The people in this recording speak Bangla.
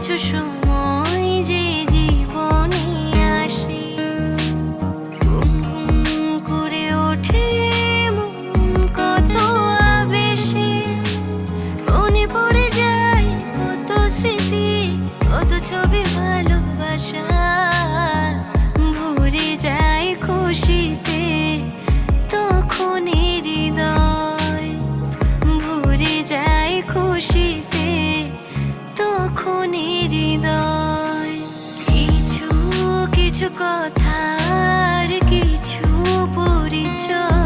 কিছু সময় যে জীবনে আসে, গুম গুম করে ওঠে মন কত আবেশে। মনে পড়ে যায় কত স্মৃতি, কত ছবি ভালোবাসা। ভরে যায় খুশিতে তখন হৃদয়, ভরে যায় খুশিতে তখন হৃদয়। কিছু কিছু কথার কিছু পরিচয়